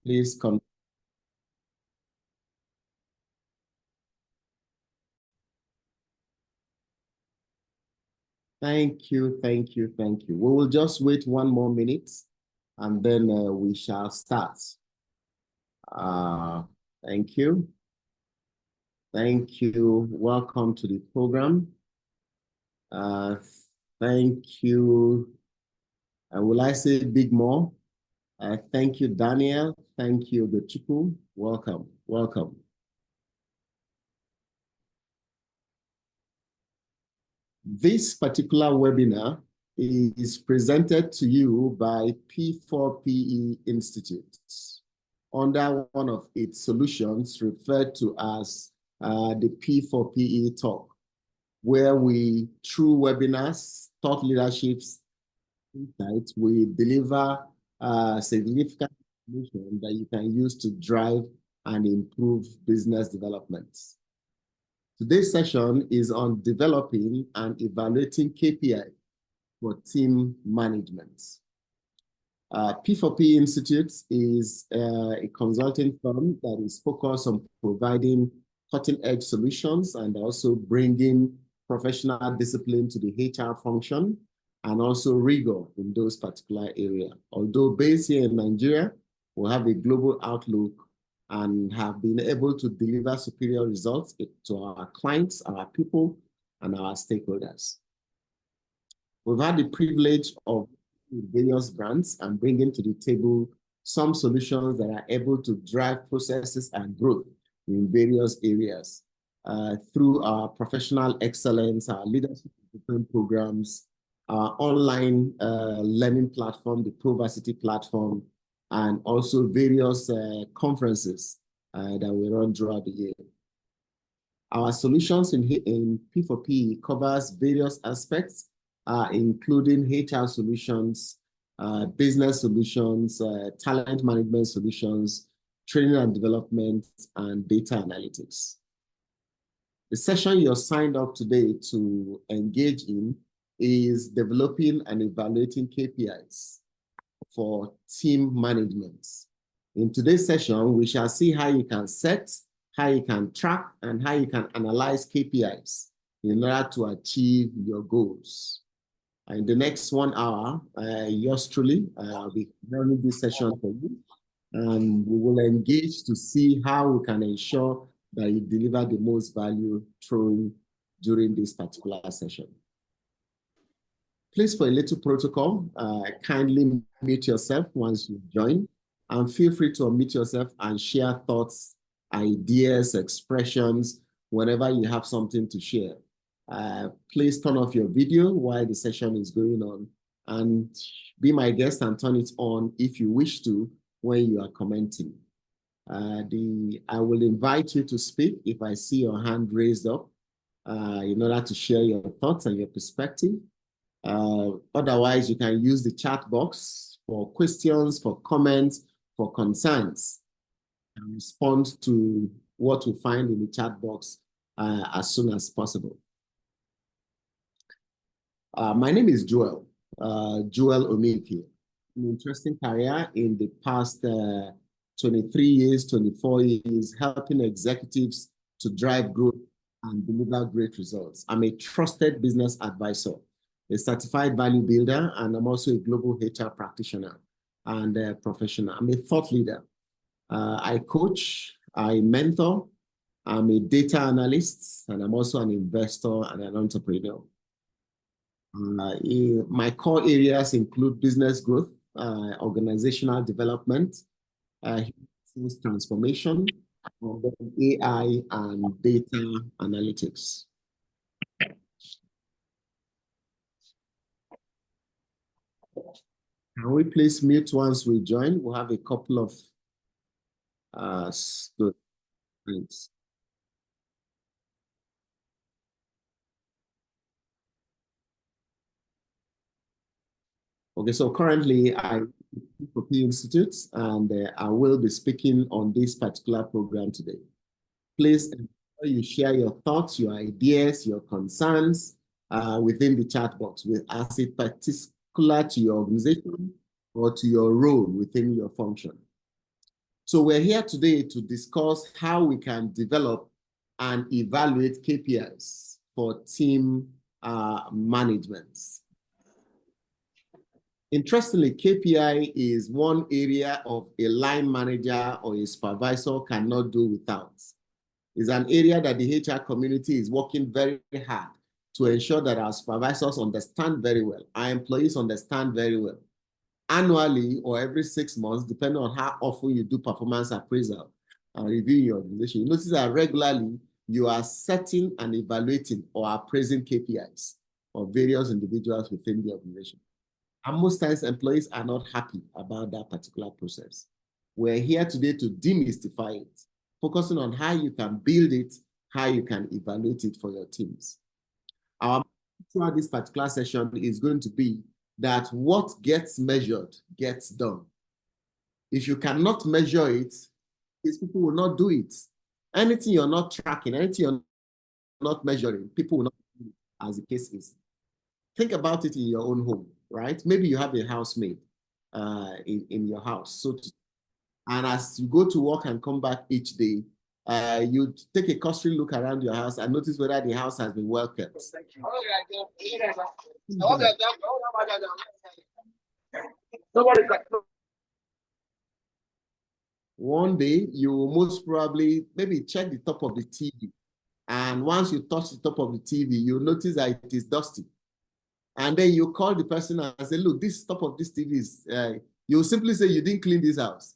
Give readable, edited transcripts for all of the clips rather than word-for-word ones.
Please come. Thank you, thank you, thank you. We will just wait 1 more minute and then we shall start. Uh, thank you. Thank you. Welcome to the program. Uh, thank you. Will I say big more? Thank you, Daniel. Thank you, Gochuku. Welcome, welcome. This particular webinar is presented to you by P4PE Institute under one of its solutions referred to as the P4PE Talk, where we, through webinars, thought leaderships, insights, we deliver significant information that you can use to drive and improve business development. Today's session is on developing and evaluating KPI for team management. P4P Institute is a consulting firm that is focused on providing cutting-edge solutions and also bringing professional discipline to the HR function and also rigor in those particular areas. Although based here in Nigeria, we have a global outlook and have been able to deliver superior results to our clients, our people, and our stakeholders. We've had the privilege of various brands and bringing to the table some solutions that are able to drive processes and growth in various areas through our professional excellence, our leadership programs, our online learning platform, the ProVarsity platform, and also various conferences that we run throughout the year. Our solutions in P4P covers various aspects, including HR solutions, business solutions, talent management solutions, training and development, and data analytics. The session you're signed up today to engage in is developing and evaluating KPIs for team management. In today's session, we shall see how you can set, how you can track, and how you can analyze KPIs in order to achieve your goals. In the next 1 hour, yours truly, I'll be running this session for you, and we will engage to see how we can ensure that you deliver the most value during this particular session. Please, for a little protocol, kindly mute yourself once you join, and feel free to unmute yourself and share thoughts, ideas, expressions, whenever you have something to share. Please turn off your video while the session is going on, and be my guest and turn it on if you wish to when you are commenting. I will invite you to speak if I see your hand raised up in order to share your thoughts and your perspective. Otherwise, you can use the chat box for questions, for comments, for concerns, and respond to what we find in the chat box as soon as possible. My name is Joel Omiki. An interesting career in the past 23 years, 24 years, helping executives to drive growth and deliver great results. I'm a trusted business advisor, a certified value builder, and I'm also a global HR practitioner and a professional. I'm a thought leader. I coach, I mentor, I'm a data analyst, and I'm also an investor and an entrepreneur. My core areas include business growth, organizational development, transformation, AI, and data analytics. Can we please mute once we join? We'll have a couple of good things. Okay, so currently I'm at P4P Institute, and I will be speaking on this particular program today. Please ensure you share your thoughts, your ideas, your concerns within the chat box, as it particular to your organization or to your role within your function. So we're here today to discuss how we can develop and evaluate KPIs for team management. Interestingly, KPI is one area of a line manager or a supervisor cannot do without. It's an area that the HR community is working very hard to ensure that our supervisors understand very well, our employees understand very well. Annually or every 6 months, depending on how often you do performance appraisal and review your organization, you notice that regularly you are setting and evaluating or appraising KPIs of various individuals within the organization. And most times employees are not happy about that particular process. We're here today to demystify it, focusing on how you can build it, how you can evaluate it for your teams. Our throughout this particular session is going to be that what gets measured gets done. If you cannot measure it, these people will not do it. Anything you're not tracking, anything you're not measuring, people will not do it, as the case is. Think about it in your own home, right? Maybe you have a housemaid in your house. And as you go to work and come back each day, you take a cursory look around your house and notice whether the house has been well kept. One day, you will most probably maybe check the top of the TV. And once you touch the top of the TV, you'll notice that it is dusty. And then you call the person and say, look, this top of this TV is, you'll simply say you didn't clean this house.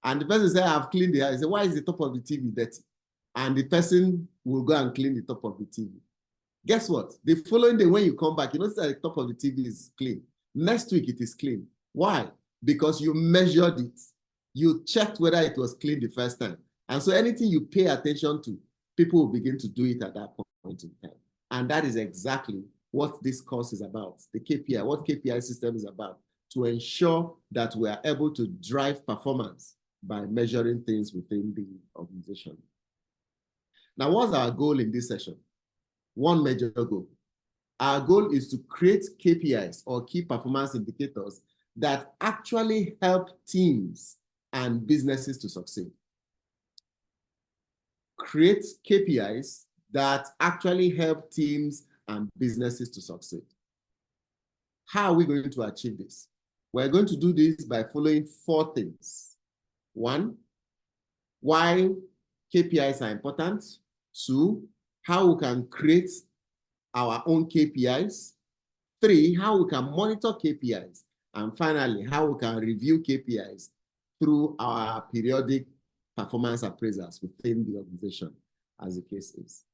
And the person say, I've cleaned the house. You say, why is the top of the TV dirty? And the person will go and clean the top of the TV. Guess what? The following day when you come back, you notice that the top of the TV is clean. Next week it is clean. Why? Because you measured it. You checked whether it was clean the first time. And so anything you pay attention to, people will begin to do it at that point in time. And that is exactly what this course is about, the KPI, what KPI system is about, to ensure that we are able to drive performance by measuring things within the organization. Now, what's our goal in this session? One major goal. Our goal is to create KPIs or key performance indicators that actually help teams and businesses to succeed. Create KPIs that actually help teams and businesses to succeed. How are we going to achieve this? We're going to do this by following 4 things. 1, why KPIs are important. 2, how we can create our own KPIs. 3, how we can monitor KPIs. And finally, how we can review KPIs through our periodic performance appraisals within the organization, as the case is.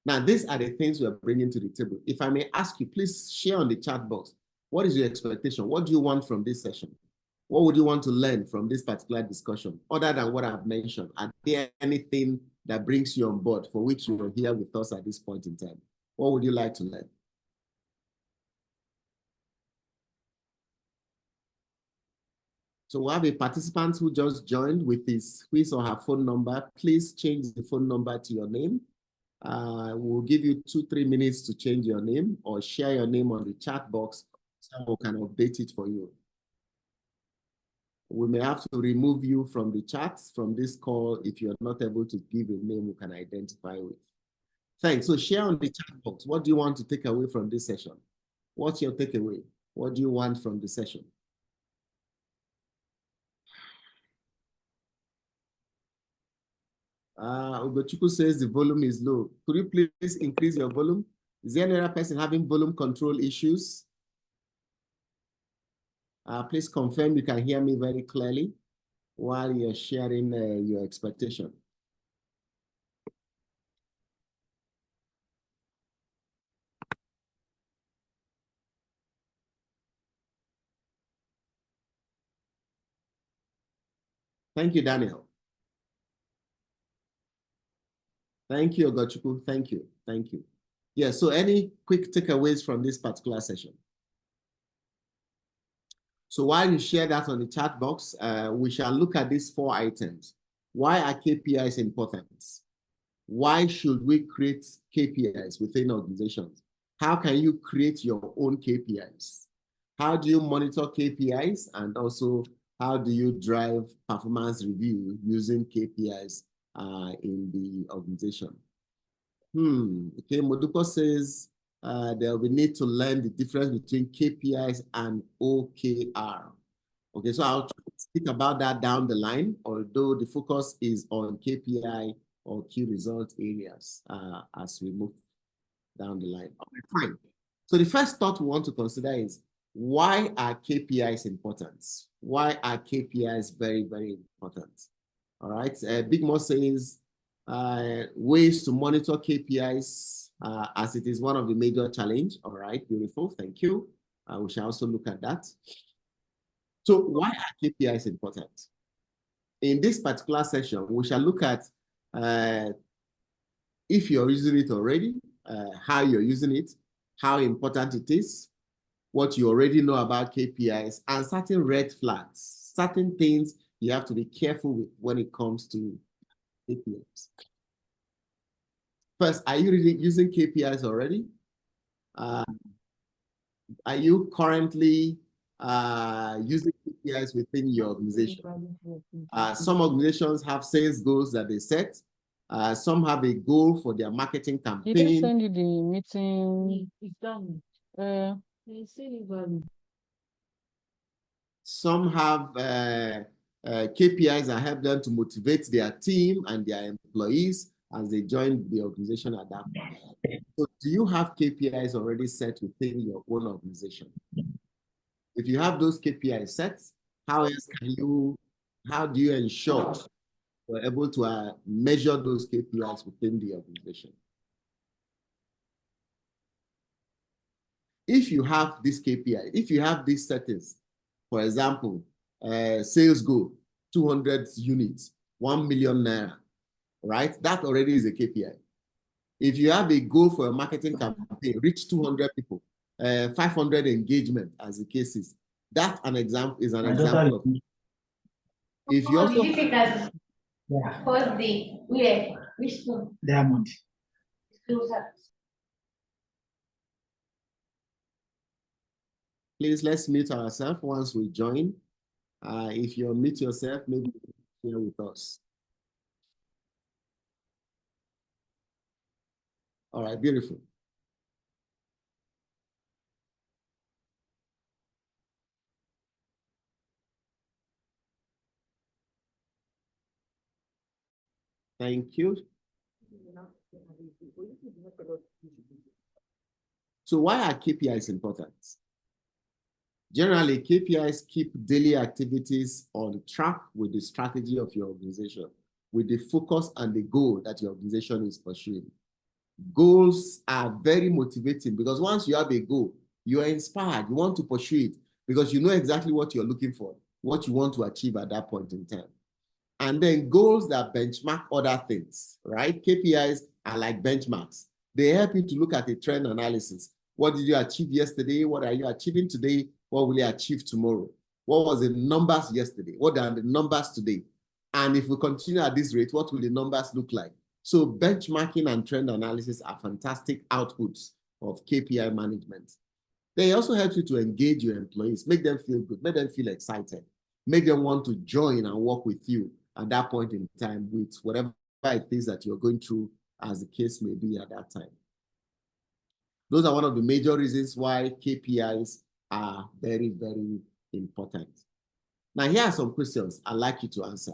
Now, these are the things we're bringing to the table. If I may ask you, please share on the chat box. What is your expectation? What do you want from this session? What would you want to learn from this particular discussion, other than what I've mentioned? Are there anything that brings you on board for which you are here with us at this point in time? What would you like to learn? So we have a participant who just joined with his or her phone number. Please change the phone number to your name. We'll give you 2-3 minutes to change your name or share your name on the chat box so we can update it for you. We may have to remove you from the chat from this call if you're not able to give a name we can identify with. Thanks. So share on the chat box. What do you want to take away from this session? What's your takeaway? What do you want from the session? Ugochukwu says the volume is low. Could you please increase your volume? Is there another person having volume control issues? Please confirm you can hear me very clearly while you're sharing your expectation. Thank you, Daniel. Thank you, Ugochukwu. Thank you. Thank you. Yeah, so any quick takeaways from this particular session? So while you share that on the chat box, we shall look at these 4 items. Why are KPIs important? Why should we create KPIs within organizations? How can you create your own KPIs? How do you monitor KPIs? And also, How do you drive performance review using KPIs in the organization? Okay, Moduko says there will be need to learn the difference between KPIs and OKR. Okay, so I'll try to speak about that down the line, although the focus is on KPI or key result areas as we move down the line. Okay, fine. So the first thought we want to consider is, why are KPIs important? Why are KPIs very, very important? All right, Big Mo says ways to monitor KPIs as it is one of the major challenge. All right, beautiful, thank you. We shall also look at that. So why are KPIs important? In this particular session, we shall look at if you're using it already, how you're using it, how important it is, what you already know about KPIs, and certain red flags, certain things you have to be careful with when it comes to KPIs. First, are you really using KPIs already? Are you currently using KPIs within your organization? Some organizations have sales goals that they set. Some have a goal for their marketing campaign. Did they send you the meeting? Some have KPIs that help them to motivate their team and their employees as they join the organization at that point. So do you have KPIs already set within your own organization? If you have those KPIs set, how do you ensure you're able to measure those KPIs within the organization? If you have this KPI, if you have these settings, for example, sales goal, 200 units, 1 million naira, right? That already is a KPI. If you have a goal for a marketing campaign, reach 200 people, 500 engagement as the case is, that is an example of. If you also first day, where? Which school? Diamond. Please, let's mute ourselves once we join. If you mute yourself, maybe share with us. All right, beautiful. Thank you. So why are KPIs important? Generally, KPIs keep daily activities on track with the strategy of your organization, with the focus and the goal that your organization is pursuing. Goals are very motivating because once you have a goal, you are inspired, you want to pursue it because you know exactly what you're looking for, what you want to achieve at that point in time. And then goals that benchmark other things, right? KPIs are like benchmarks. They help you to look at a trend analysis. What did you achieve yesterday? What are you achieving today? What will you achieve tomorrow? What was the numbers yesterday? What are the numbers today? And if we continue at this rate, what will the numbers look like? So benchmarking and trend analysis are fantastic outputs of KPI management. They also help you to engage your employees, make them feel good, make them feel excited, make them want to join and work with you at that point in time with whatever it is that you're going through, as the case may be at that time. Those are one of the major reasons why KPIs are very, very important. Now, here are some questions I'd like you to answer.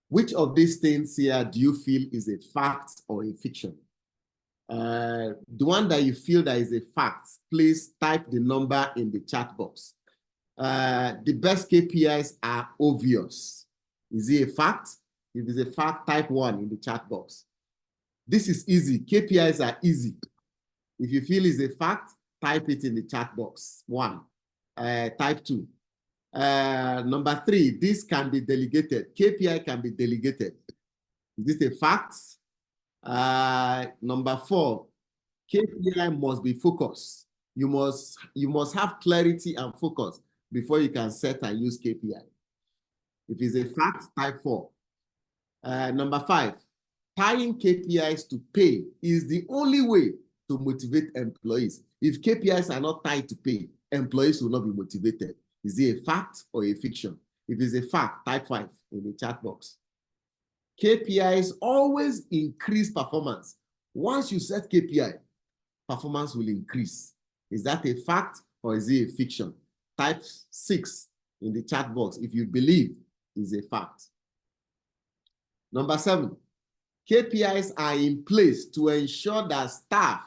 Which of these things here do you feel is a fact or a fiction? The one that you feel that is a fact, please type the number in the chat box. The best KPIs are obvious. Is it a fact? If it's a fact, type 1 in the chat box. This is easy. KPIs are easy. If you feel it's a fact, type it in the chat box. 1. Type 2. Number 3, this can be delegated. KPI can be delegated. Is this a fact? Number 4, KPI must be focused. You must have clarity and focus before you can set and use KPI. If it's a fact, type 4. Number 5, tying KPIs to pay is the only way to motivate employees. If KPIs are not tied to pay, employees will not be motivated. Is it a fact or a fiction? If it's a fact, type 5 in the chat box. KPIs always increase performance. Once you set KPI, performance will increase. Is that a fact or is it a fiction? Type 6 in the chat box if you believe it's a fact. Number 7, KPIs are in place to ensure that staff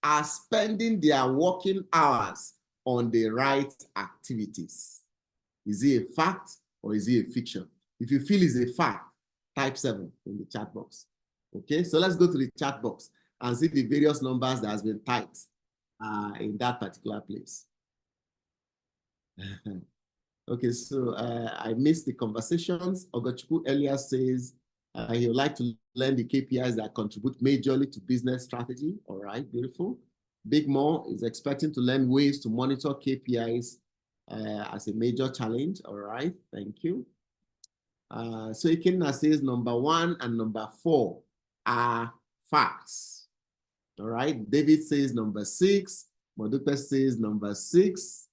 are spending their working hours on the right activities. Is it a fact or is it a fiction? If you feel it's a fact, type 7 in the chat box. Okay, so let's go to the chat box and see the various numbers that has been typed in that particular place. Okay, so I missed the conversations. Ogochukwu earlier says he would like to learn the KPIs that contribute majorly to business strategy. All right, beautiful. Big Mo is expecting to learn ways to monitor KPIs as a major challenge. All right, thank you. So Ikenna says number 1 and number 4 are facts. All right, David says number 6. Modupe says number 6.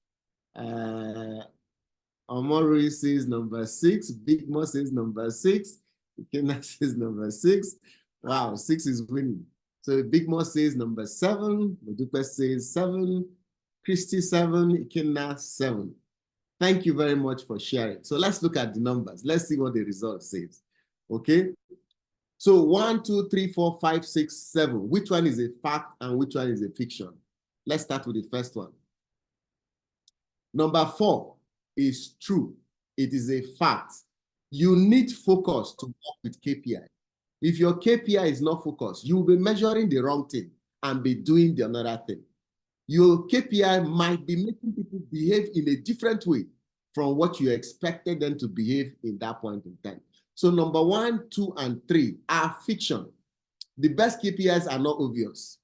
Omori says number 6. Big Mo says number 6. Ikenna says number 6. Wow, 6 is winning. So Big Mo says number 7. Modupe says 7. Christy 7. Ikenna 7. Thank you very much for sharing. So let's look at the numbers. Let's see what the result says. Okay. So 1, 2, 3, 4, 5, 6, 7. Which one is a fact and which one is a fiction? Let's start with the first one. Number 4 is true. It is a fact. You need focus to work with KPI. If your KPI is not focused, you will be measuring the wrong thing and be doing the another thing. Your KPI might be making people behave in a different way from what you expected them to behave in that point in time. So number 1, 2, and 3 are fiction. The best KPIs are not obvious.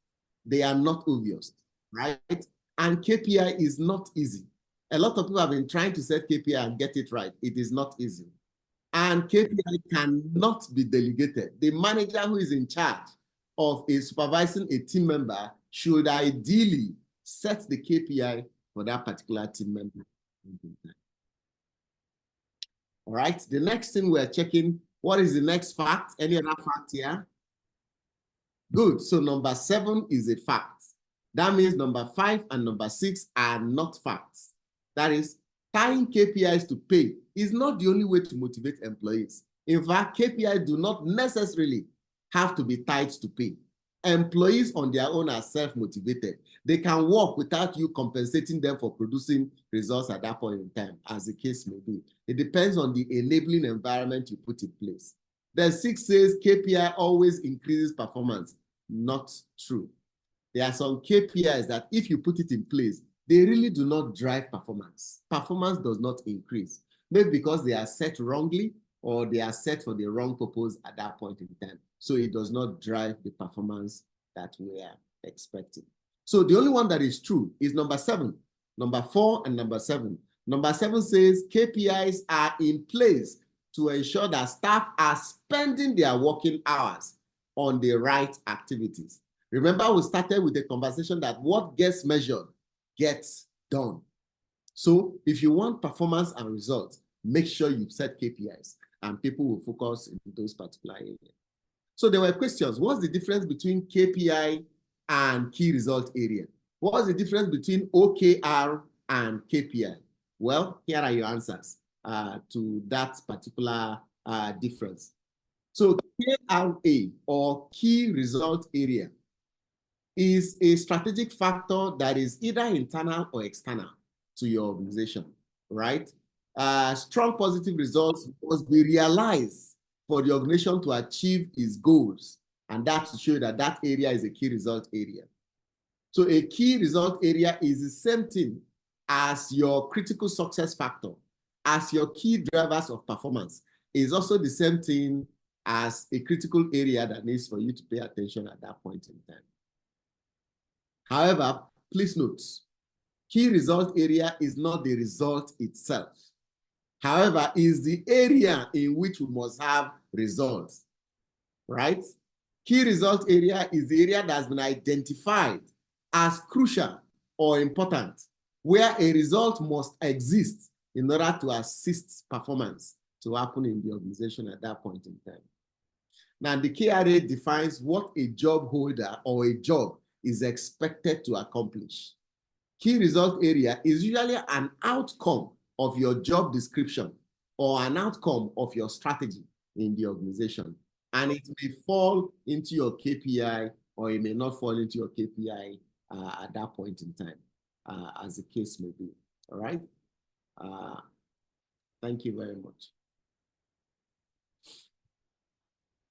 They are not obvious, right? And KPI is not easy. A lot of people have been trying to set KPI and get it right. It is not easy. And KPI cannot be delegated. The manager who is in charge of supervising a team member should ideally set the KPI for that particular team member. All right, the next thing we're checking, what is the next fact? Any other fact here? Good, so number 7 is a fact. That means number 5 and number 6 are not facts. That is, tying KPIs to pay is not the only way to motivate employees. In fact, KPIs do not necessarily have to be tied to pay. Employees on their own are self-motivated. They can work without you compensating them for producing results at that point in time, as the case may be. It depends on the enabling environment you put in place. Then 6 says KPI always increases performance. Not true. There are some KPIs that if you put it in place, they really do not drive performance. Performance does not increase. Maybe because they are set wrongly or they are set for the wrong purpose at that point in time. So it does not drive the performance that we are expecting. So the only one that is true is number 7, number 4, and number 7. Number 7 says KPIs are in place to ensure that staff are spending their working hours on the right activities. Remember, we started with a conversation that what gets measured gets done. So if you want performance and results, make sure you set KPIs and people will focus in those particular areas. So there were questions. What's the difference between KPI and key result area? What's the difference between OKR and KPI? Well, here are your answers to that particular difference. So KRA, or key result area, is a strategic factor that is either internal or external to your organization, right? Strong positive results must be realized for the organization to achieve its goals, and that to show that that area is a key result area. So a key result area is the same thing as your critical success factor, as your key drivers of performance. Is also the same thing as a critical area that needs for you to pay attention at that point in time. However, please note, key result area is not the result itself. However, is the area in which we must have results, right? Key result area is the area that has been identified as crucial or important, where a result must exist in order to assist performance to happen in the organization at that point in time. Now, the KRA defines what a job holder or a job is expected to accomplish. Key result area is usually an outcome of your job description or an outcome of your strategy in the organization. And it may fall into your KPI or it may not fall into your KPI at that point in time, as the case may be. All right? Thank you very much.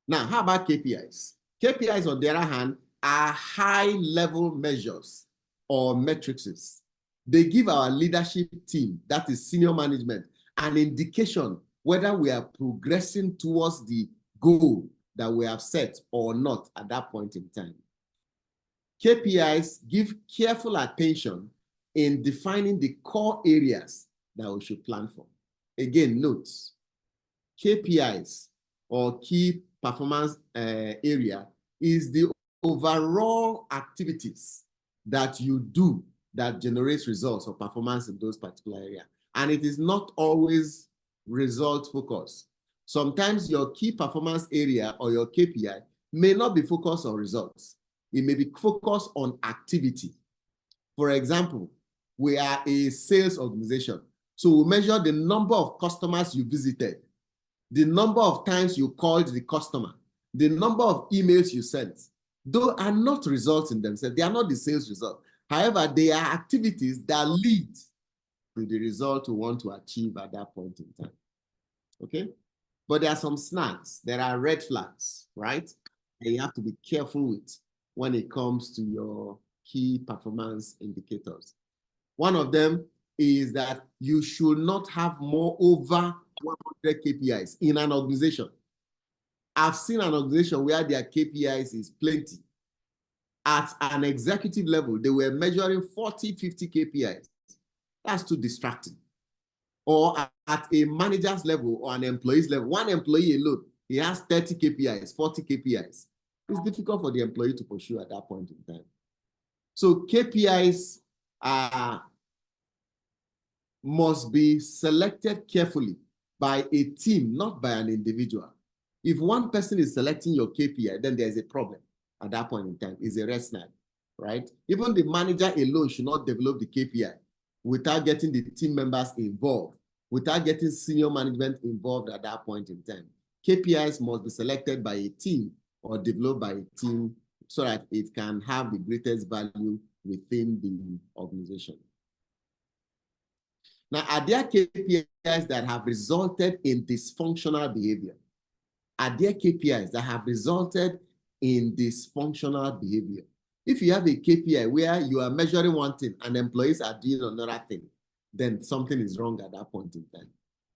Now, how about KPIs? KPIs, on the other hand, are high-level measures or matrices. They give our leadership team, that is senior management, an indication whether we are progressing towards the goal that we have set or not at that point in time. KPIs give careful attention in defining the core areas that we should plan for. Again, note, KPIs or key performance area is the overall activities that you do that generates results or performance in those particular areas. And it is not always result focused. Sometimes your key performance area or your KPI may not be focused on results. It may be focused on activity. For example, we are a sales organization. So we measure the number of customers you visited, the number of times you called the customer, the number of emails you sent. Those are not results in themselves. They are not the sales result. However, they are activities that lead to the result we want to achieve at that point in time. Okay? But there are some snags. There are red flags, right? And you have to be careful with when it comes to your key performance indicators. One of them is that you should not have more over 100 KPIs in an organization. I've seen an organization where their KPIs is plenty. At an executive level, they were measuring 40, 50 KPIs. That's too distracting. Or at a manager's level or an employee's level, one employee alone, he has 30 KPIs, 40 KPIs. It's difficult for the employee to pursue at that point in time. So KPIs must be selected carefully by a team, not by an individual. If one person is selecting your KPI, then there's a problem at that point in time. It's a red flag, right? Even the manager alone should not develop the KPI without getting the team members involved, without getting senior management involved at that point in time. KPIs must be selected by a team or developed by a team so that it can have the greatest value within the organization. Now, are there KPIs that have resulted in dysfunctional behavior? Are there KPIs that have resulted in dysfunctional behavior? If you have a KPI where you are measuring one thing and employees are doing another thing, then something is wrong at that point in time.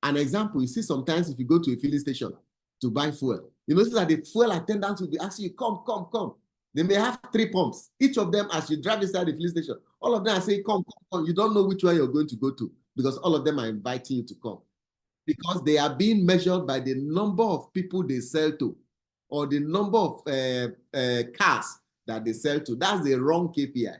An example, you see sometimes if you go to a filling station to buy fuel, you notice that the fuel attendants will be asking you, come, come, come. They may have 3 pumps. Each of them, as you drive inside the filling station, all of them are saying, come, come, come. You don't know which one you're going to go to because all of them are inviting you to come. Because they are being measured by the number of people they sell to or the number of cars that they sell to. That's the wrong KPI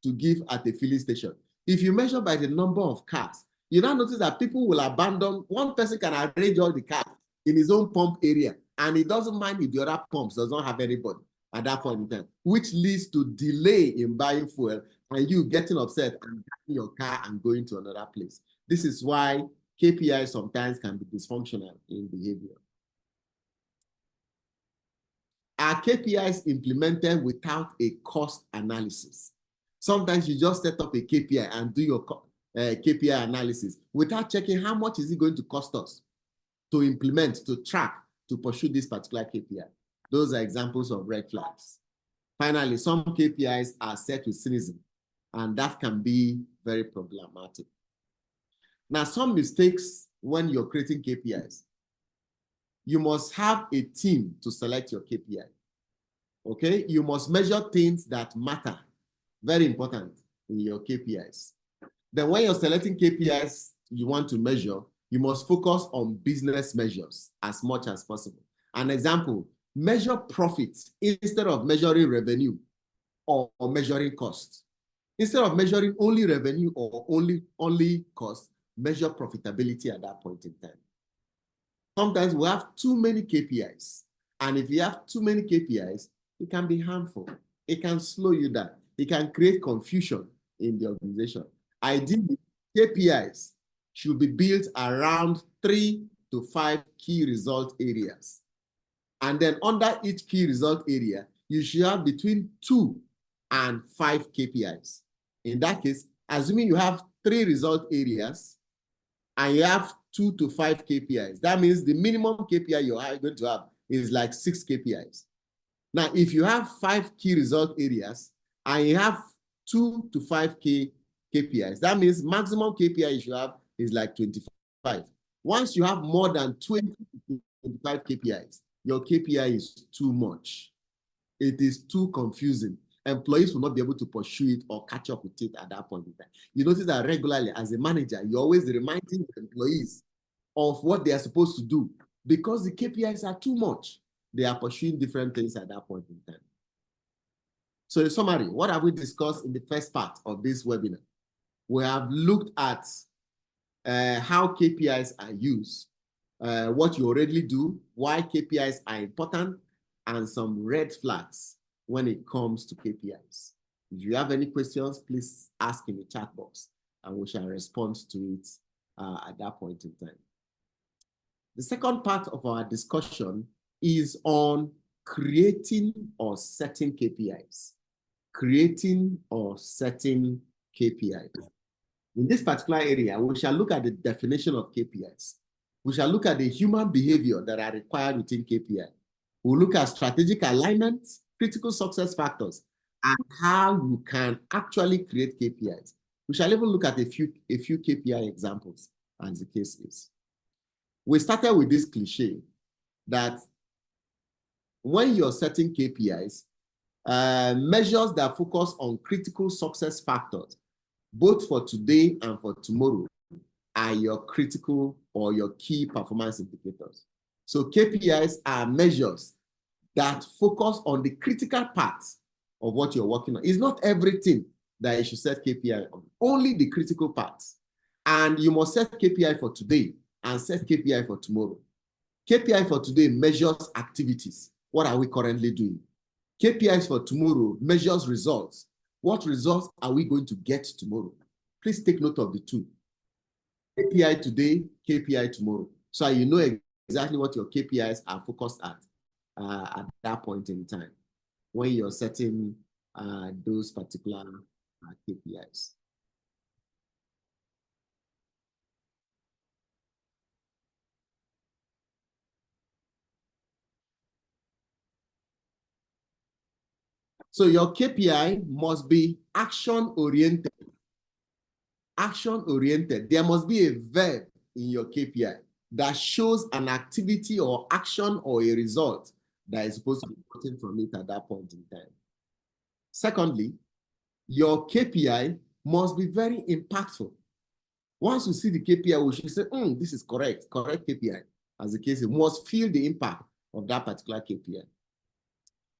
to give at a filling station. If you measure by the number of cars, you now notice that people will abandon. One person can arrange all the cars in his own pump area, and he doesn't mind if the other pumps does not have anybody at that point in time, which leads to delay in buying fuel and you getting upset and getting your car and going to another place. This is why KPIs sometimes can be dysfunctional in behavior. Are KPIs implemented without a cost analysis? Sometimes you just set up a KPI and do your KPI analysis without checking how much is it going to cost us to implement, to track, to pursue this particular KPI. Those are examples of red flags. Finally, some KPIs are set with cynicism, and that can be very problematic. Now, some mistakes when you're creating KPIs. You must have a team to select your KPI. Okay? You must measure things that matter. Very important in your KPIs. Then when you're selecting KPIs you want to measure, you must focus on business measures as much as possible. An example, measure profits instead of measuring revenue or measuring costs. Instead of measuring only revenue or only cost, measure profitability at that point in time. Sometimes we have too many KPIs. And if you have too many KPIs, it can be harmful. It can slow you down. It can create confusion in the organization. Ideally, KPIs should be built around 3 to 5 key result areas. And then under each key result area, you should have between 2 and 5 KPIs. In that case, assuming you have 3 result areas and you have 2 to 5 KPIs, that means the minimum KPI you are going to have is like 6 KPIs. Now, if you have 5 key result areas and you have 2 to 5 KPIs, that means maximum KPI you should have is like 25. Once you have more than 20 to 25 KPIs, your KPI is too much. It is too confusing. Employees will not be able to pursue it or catch up with it at that point in time. You notice that regularly as a manager, you're always reminding the employees of what they are supposed to do because the KPIs are too much. They are pursuing different things at that point in time. So in summary, what have we discussed in the first part of this webinar? We have looked at how KPIs are used, what you already do, why KPIs are important, and some red flags when it comes to KPIs. If you have any questions, please ask in the chat box and we shall respond to it at that point in time. The second part of our discussion is on creating or setting KPIs. Creating or setting KPIs. In this particular area, we shall look at the definition of KPIs. We shall look at the human behavior that are required within KPI. We'll look at strategic alignment, critical success factors, and how you can actually create KPIs. We shall even look at a few KPI examples, as the case is. We started with this cliche that when you're setting KPIs, measures that focus on critical success factors, both for today and for tomorrow, are your critical or your key performance indicators. So KPIs are measures that focus on the critical parts of what you're working on. It's not everything that you should set KPI on, only the critical parts. And you must set KPI for today and set KPI for tomorrow. KPI for today measures activities. What are we currently doing? KPIs for tomorrow measures results. What results are we going to get tomorrow? Please take note of the two. KPI today, KPI tomorrow. So you know exactly what your KPIs are focused at that point in time when you're setting those particular KPIs. So your KPI must be action-oriented. Action-oriented. There must be a verb in your KPI that shows an activity or action or a result that is supposed to be gotten from it at that point in time. Secondly, your KPI must be very impactful. Once you see the KPI, we should say, this is correct KPI. As the case, you must feel the impact of that particular KPI.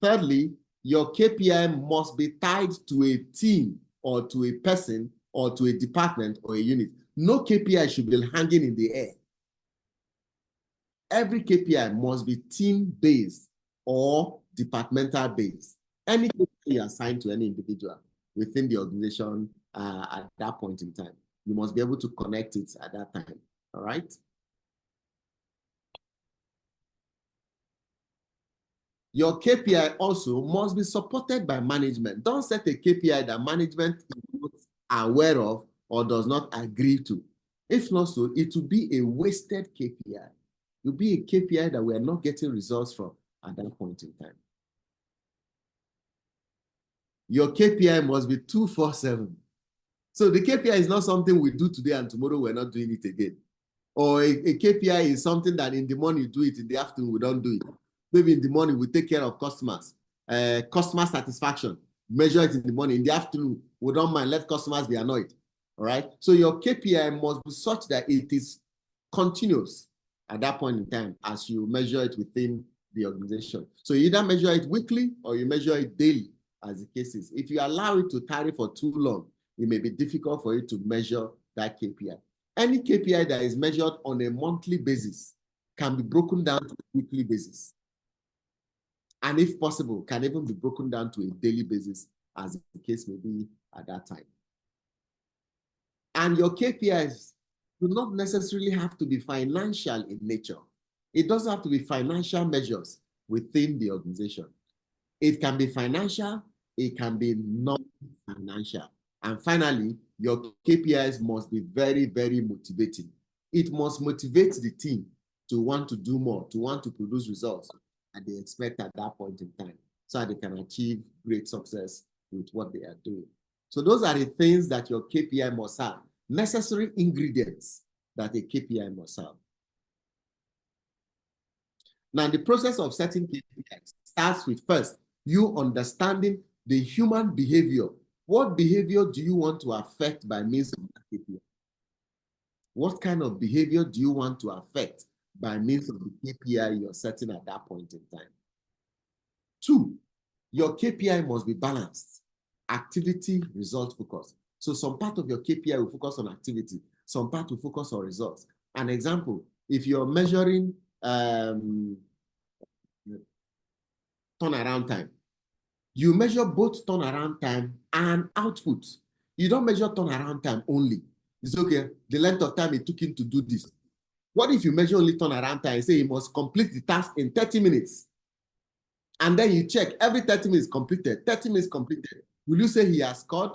Thirdly, your KPI must be tied to a team or to a person or to a department or a unit. No KPI should be hanging in the air. Every KPI must be team-based or departmental-based. Any KPI assigned to any individual within the organization at that point in time, you must be able to connect it at that time, all right? Your KPI also must be supported by management. Don't set a KPI that management is not aware of or does not agree to. If not so, it will be a wasted KPI. It will be a KPI that we are not getting results from at that point in time. Your KPI must be 24/7. So the KPI is not something we do today and tomorrow we're not doing it again. Or a KPI is something that in the morning you do it, in the afternoon we don't do it. Maybe in the morning we take care of customers, customer satisfaction, measure it in the morning. In the afternoon, we don't mind, let customers be annoyed. All right. So your KPI must be such that it is continuous at that point in time as you measure it within the organization. So you either measure it weekly or you measure it daily, as the case is. If you allow it to tarry for too long, it may be difficult for you to measure that KPI. Any KPI that is measured on a monthly basis can be broken down to a weekly basis. And if possible, can even be broken down to a daily basis, as the case may be at that time. And your KPIs do not necessarily have to be financial in nature. It doesn't have to be financial measures within the organization. It can be financial, it can be non-financial. And finally, your KPIs must be very, very motivating. It must motivate the team to want to do more, to want to produce results that they expect at that point in time, so that they can achieve great success with what they are doing. So those are the things that your KPI must have, necessary ingredients that a KPI must have. Now, the process of setting KPIs starts with first, you understanding the human behavior. What behavior do you want to affect by means of that KPI? What kind of behavior do you want to affect by means of the KPI you're setting at that point in time? 2, your KPI must be balanced. Activity, result focus. So some part of your KPI will focus on activity, some part will focus on results. An example, if you're measuring turnaround time, you measure both turnaround time and output. You don't measure turnaround time only. It's okay, the length of time it took him to do this. What if you measure only turnaround time and say he must complete the task in 30 minutes? And then you check every 30 minutes completed, 30 minutes completed. Will you say he has scored?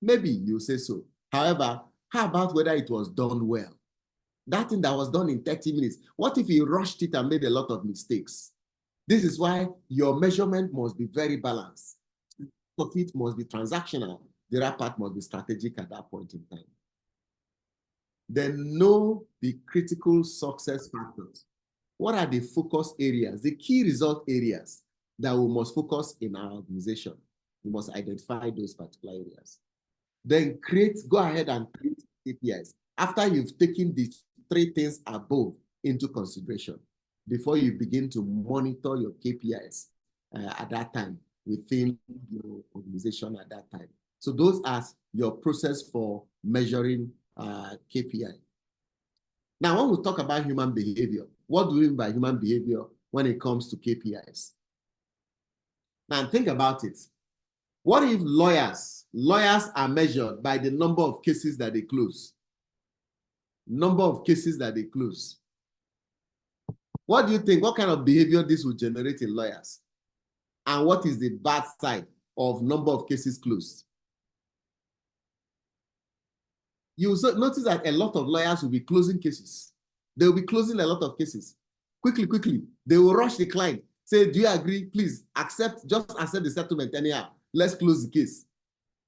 Maybe you say so. However, how about whether it was done well? That thing that was done in 30 minutes, what if he rushed it and made a lot of mistakes? This is why your measurement must be very balanced. Of it must be transactional. The other part must be strategic at that point in time. Then know the critical success factors. What are the focus areas, the key result areas that we must focus in our organization? We must identify those particular areas. Then go ahead and create KPIs. After you've taken the 3 things above into consideration, before you begin to monitor your KPIs at that time within your organization at that time. So those are your process for measuring KPI. Now, when we talk about human behavior, what do we mean by human behavior when it comes to KPIs? Now, think about it. What if lawyers are measured by the number of cases that they close? Number of cases that they close. What do you think? What kind of behavior this will generate in lawyers? And what is the bad side of number of cases closed? You will notice that a lot of lawyers will be closing cases. They will be closing a lot of cases. Quickly. They will rush the client. Say, do you agree? Please just accept the settlement anyhow. Let's close the case.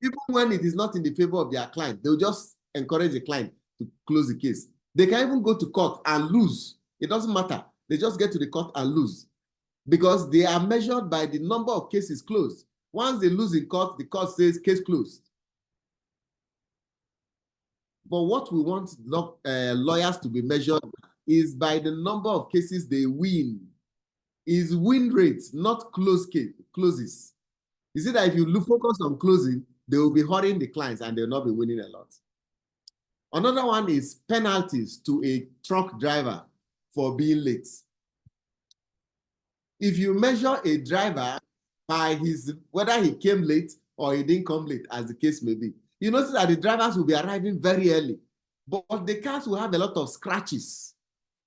Even when it is not in the favor of their client, they'll just encourage the client to close the case. They can even go to court and lose. It doesn't matter. They just get to the court and lose because they are measured by the number of cases closed. Once they lose in court, the court says case closed. But what we want lawyers to be measured is by the number of cases they win. Is win rates, not closes. You see that if you focus on closing, they will be hurrying the clients and they'll not be winning a lot. Another one is penalties to a truck driver for being late. If you measure a driver by whether he came late or he didn't come late, as the case may be, you notice that the drivers will be arriving very early, but the cars will have a lot of scratches.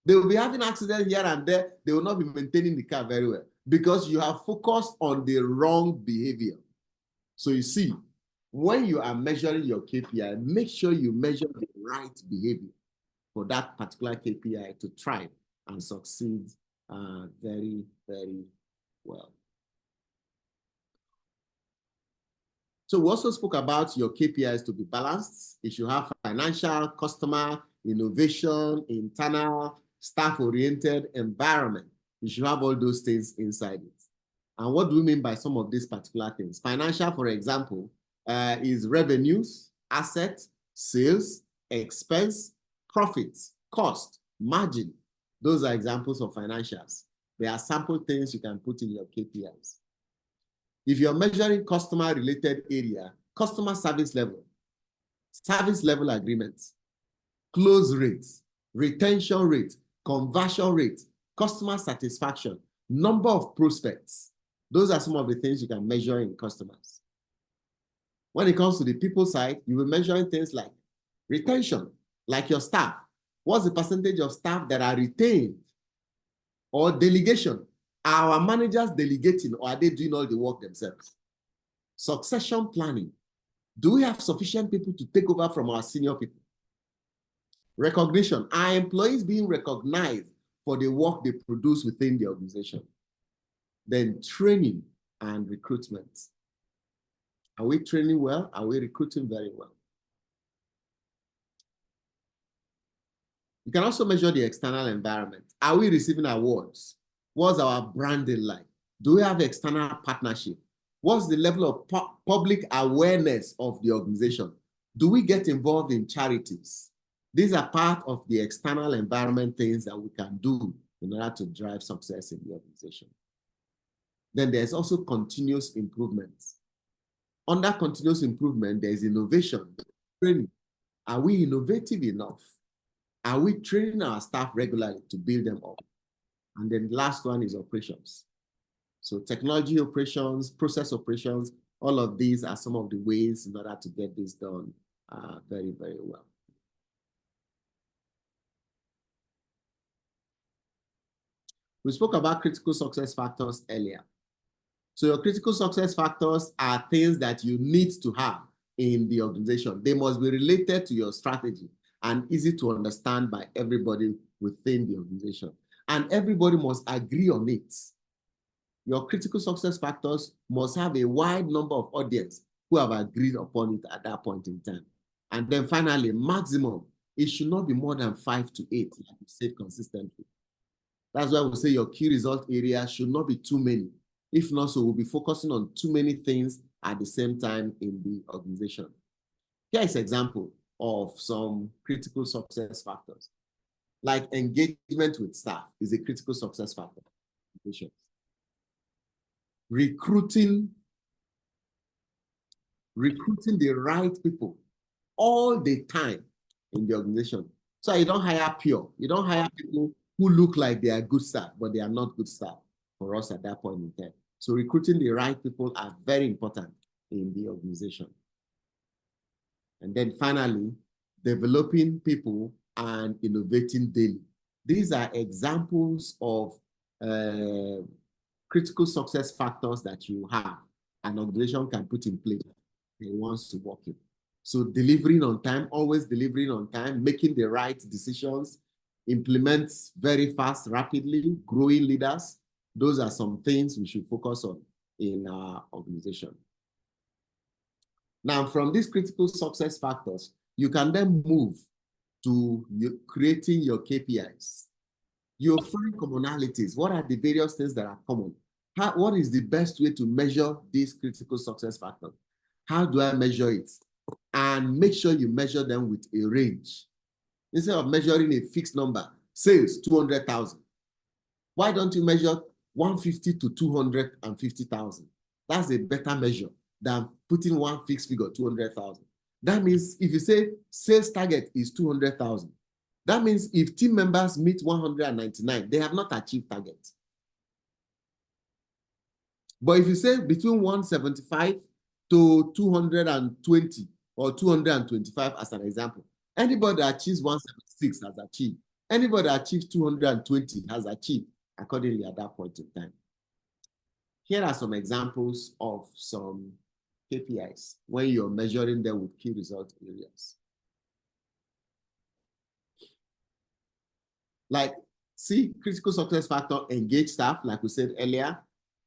They will be having accidents here and there. They will not be maintaining the car very well because you have focused on the wrong behavior. So you see, when you are measuring your KPI, make sure you measure the right behavior for that particular KPI to thrive and succeed very, very well. So we also spoke about your KPIs to be balanced. It should have financial, customer, innovation, internal, staff-oriented environment. You should have all those things inside it. And what do we mean by some of these particular things? Financial, for example, is revenues, assets, sales, expense, profits, cost, margin. Those are examples of financials. They are sample things you can put in your KPIs. If you're measuring customer-related area, customer service level agreements. close rates, retention rate, conversion rate, customer satisfaction, number of prospects. Those are some of the things you can measure in customers. When it comes to the people side, you will measure things like retention, like your staff. What's the percentage of staff that are retained? Or delegation. Are our managers delegating or are they doing all the work themselves? Succession planning. Do we have sufficient people to take over from our senior people? Recognition. Are employees being recognized for the work they produce within the organization? Then training and recruitment. Are we training well? Are we recruiting very well? You can also measure the external environment. Are we receiving awards? What's our branding like? Do we have external partnership? What's the level of public awareness of the organization? Do we get involved in charities? These are part of the external environment things that we can do in order to drive success in the organization. Then there's also continuous improvement. Under continuous improvement, there's innovation, training. Are we innovative enough? Are we training our staff regularly to build them up? And then the last one is operations. So technology operations, process operations, all of these are some of the ways in order to get this done very, very well. We spoke about critical success factors earlier. So your critical success factors are things that you need to have in the organization. They must be related to your strategy and easy to understand by everybody within the organization. And everybody must agree on it. Your critical success factors must have a wide number of audience who have agreed upon it at that point in time. And then finally, maximum, it should not be more than 5 to 8, like we said consistently. That's why we say your key result areas should not be too many. If not, so we'll be focusing on too many things at the same time in the organization. Here is an example of some critical success factors. Like engagement with staff is a critical success factor. Recruiting the right people all the time in the organization. So you don't hire pure. You don't hire people who look like they are good staff, but they are not good staff for us at that point in time. So recruiting the right people are very important in the organization. And then finally, developing people and innovating daily. These are examples of critical success factors that you have an organization can put in place and wants to work in. So delivering on time, always delivering on time, making the right decisions, implement very fast, rapidly, growing leaders. Those are some things we should focus on in our organization. Now, from these critical success factors, you can then move to creating your KPIs. You'll find commonalities. What are the various things that are common? What is the best way to measure these critical success factors? How do I measure it? And make sure you measure them with a range. Instead of measuring a fixed number, sales 200,000. Why don't you measure 150 to 250,000? That's a better measure than putting one fixed figure, 200,000. That means if you say sales target is 200,000, that means if team members meet 199, they have not achieved target. But if you say between 175 to 220 or 225 as an example, anybody that achieves 176 has achieved. Anybody that achieves 220 has achieved accordingly at that point in time. Here are some examples of some KPIs when you're measuring them with key result areas. Like, see, critical success factor, engage staff, like we said earlier.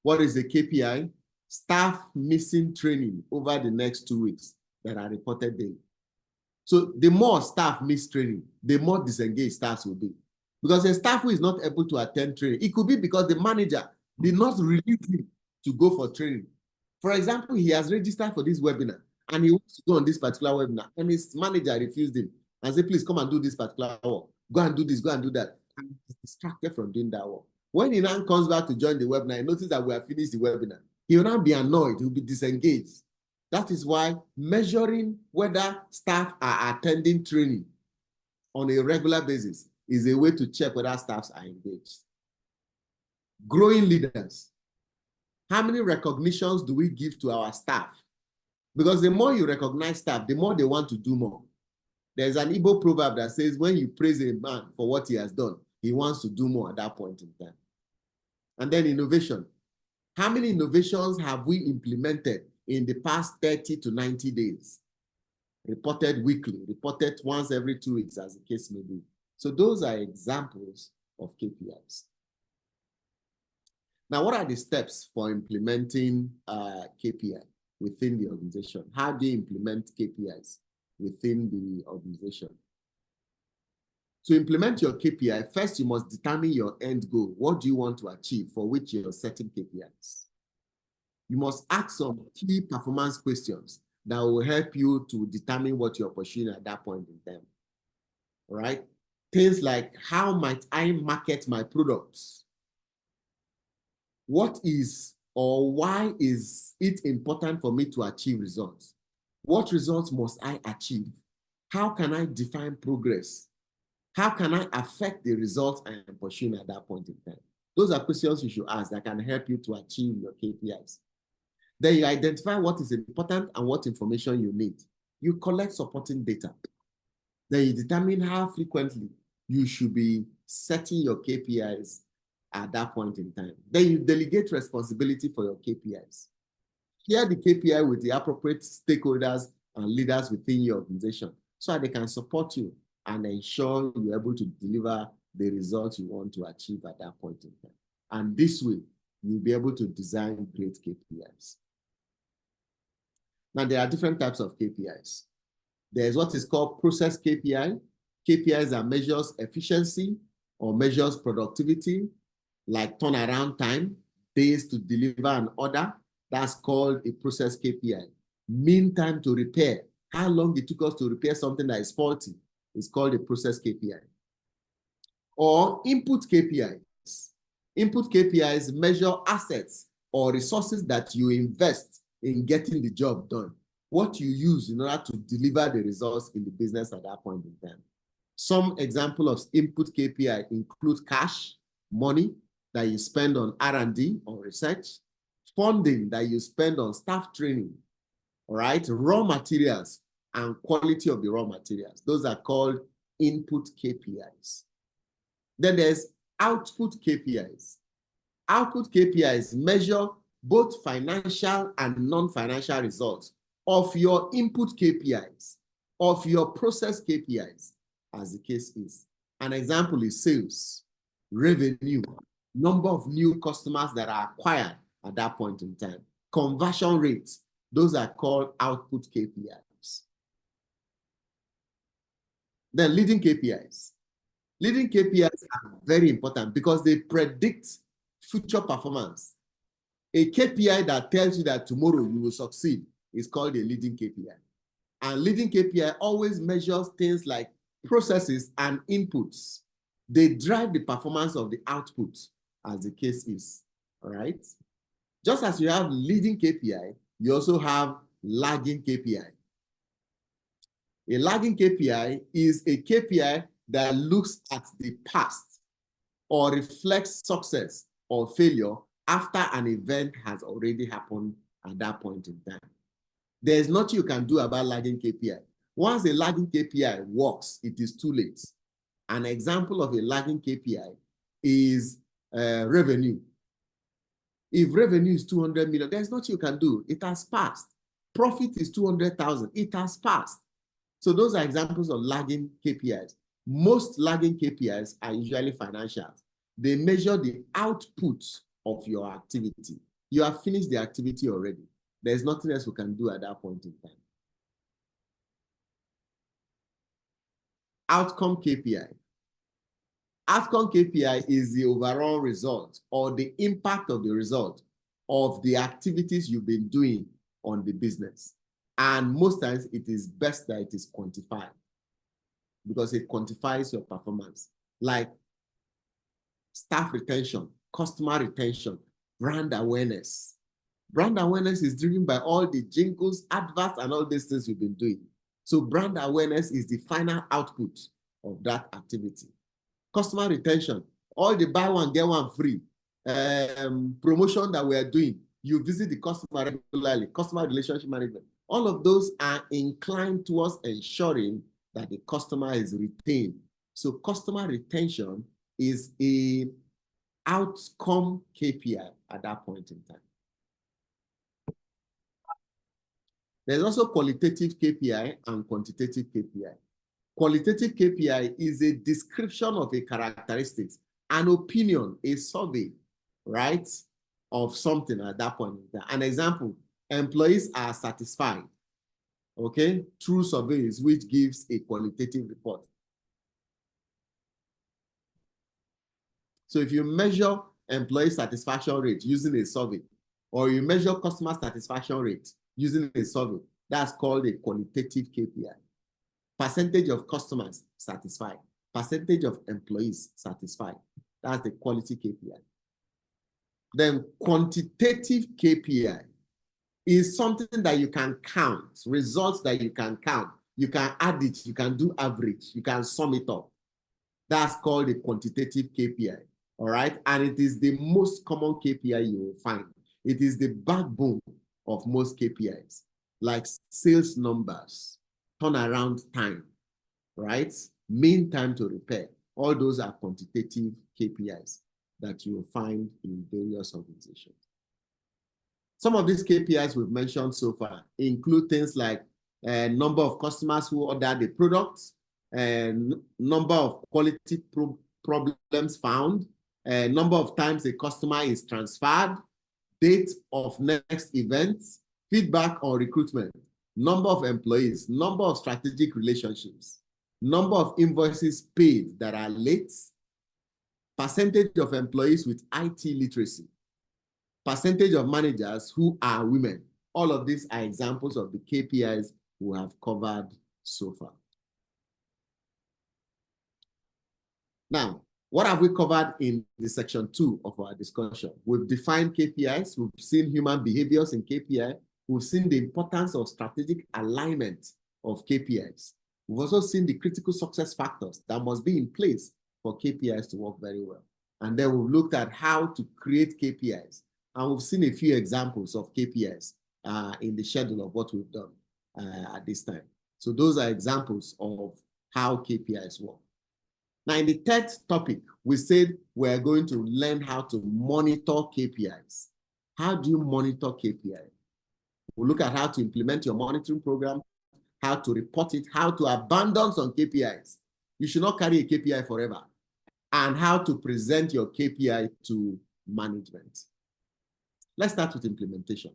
What is the KPI? Staff missing training over the next 2 weeks that are reported daily. So the more staff miss training, the more disengaged staff will be. Because a staff who is not able to attend training, it could be because the manager did not release him to go for training. For example, he has registered for this webinar and he wants to go on this particular webinar and his manager refused him and said, please come and do this particular work. Go and do this, go and do that. And he's distracted from doing that work. When he now comes back to join the webinar, he notices that we have finished the webinar. He will now be annoyed, he will be disengaged. That is why measuring whether staff are attending training on a regular basis is a way to check whether staffs are engaged. Growing leaders. How many recognitions do we give to our staff? Because the more you recognize staff, the more they want to do more. There's an Igbo proverb that says, when you praise a man for what he has done, he wants to do more at that point in time. And then innovation. How many innovations have we implemented in the past 30 to 90 days? Reported weekly, reported once every 2 weeks, as the case may be. So those are examples of KPIs. Now, what are the steps for implementing KPI within the organization? How do you implement KPIs within the organization? To implement your KPI, first you must determine your end goal. What do you want to achieve for which you're setting KPIs? You must ask some key performance questions that will help you to determine what you're pursuing at that point in time. All right? Things like, how might I market my products? What is or why is it important for me to achieve results? What results must I achieve? How can I define progress? How can I affect the results I am pursuing at that point in time? Those are questions you should ask that can help you to achieve your KPIs. Then you identify what is important and what information you need. You collect supporting data. Then you determine how frequently you should be setting your KPIs at that point in time. Then you delegate responsibility for your KPIs. Share the KPI with the appropriate stakeholders and leaders within your organization so that they can support you and ensure you're able to deliver the results you want to achieve at that point in time. And this way, you'll be able to design great KPIs. Now, there are different types of KPIs. There's what is called process KPI. KPIs are measures efficiency or measures productivity, like turnaround time, days to deliver an order. That's called a process KPI. Mean time to repair, how long it took us to repair something that is faulty, is called a process KPI. Or input KPIs. Input KPIs measure assets or resources that you invest in getting the job done. What you use in order to deliver the results in the business at that point in time. Some example of input KPI include cash, money that you spend on R&D or research, funding that you spend on staff training, all right, raw materials and quality of the raw materials. Those are called input KPIs. Then there's output KPIs. Output KPIs measure both financial and non-financial results of your input KPIs, of your process KPIs, as the case is. An example is sales, revenue, number of new customers that are acquired at that point in time, conversion rates. Those are called output KPIs. Then leading KPIs. Leading KPIs are very important because they predict future performance. A KPI that tells you that tomorrow you will succeed is called a leading KPI. And leading KPI always measures things like processes and inputs. They drive the performance of the output, as the case is, all right? Just as you have leading KPI, you also have lagging KPI. A lagging KPI is a KPI that looks at the past or reflects success or failure after an event has already happened at that point in time. There's nothing you can do about lagging KPI. Once a lagging KPI works, it is too late. An example of a lagging KPI is revenue. If revenue is 200 million, there's nothing you can do. It has passed. Profit is 200,000. It has passed. So those are examples of lagging KPIs. Most lagging KPIs are usually financial. They measure the output of your activity. You have finished the activity already. There's nothing else we can do at that point in time. Outcome KPI. Outcome KPI is the overall result or the impact of the result of the activities you've been doing on the business. And most times it is best that it is quantified because it quantifies your performance, like staff retention, customer retention, brand awareness. Brand awareness is driven by all the jingles, adverts, and all these things you've been doing. So brand awareness is the final output of that activity. Customer retention, all the buy one, get one free promotion that we are doing. You visit the customer regularly, customer relationship management. All of those are inclined towards ensuring that the customer is retained. So customer retention is an outcome KPI at that point in time. There's also qualitative KPI and quantitative KPI. Qualitative KPI is a description of a characteristics, an opinion, a survey, right, of something at that point in time. An example, employees are satisfied, okay, through surveys, which gives a qualitative report. So if you measure employee satisfaction rate using a survey, or you measure customer satisfaction rate using a survey, that's called a qualitative KPI. Percentage of customers satisfied, percentage of employees satisfied. That's the quality KPI. Then quantitative KPI is something that you can count, results that you can count. You can add it, you can do average, you can sum it up. That's called a quantitative KPI, all right? And it is the most common KPI you will find. It is the backbone of most KPIs, like sales numbers, turnaround time, right? Mean time to repair. All those are quantitative KPIs that you will find in various organizations. Some of these KPIs we've mentioned so far include things like number of customers who order the product, and number of quality problems found, number of times a customer is transferred, date of next event, feedback on recruitment, number of employees, number of strategic relationships, number of invoices paid that are late, percentage of employees with IT literacy, percentage of managers who are women. All of these are examples of the KPIs we have covered so far. Now, what have we covered in the section 2 of our discussion? We've defined KPIs, we've seen human behaviors in KPI, we've seen the importance of strategic alignment of KPIs. We've also seen the critical success factors that must be in place for KPIs to work very well. And then we've looked at how to create KPIs. And we've seen a few examples of KPIs in the schedule of what we've done at this time. So those are examples of how KPIs work. Now, in the third topic, we said we're going to learn how to monitor KPIs. How do you monitor KPI? We'll look at how to implement your monitoring program, how to report it, how to abandon some KPIs. You should not carry a KPI forever, and how to present your KPI to management. Let's start with implementation.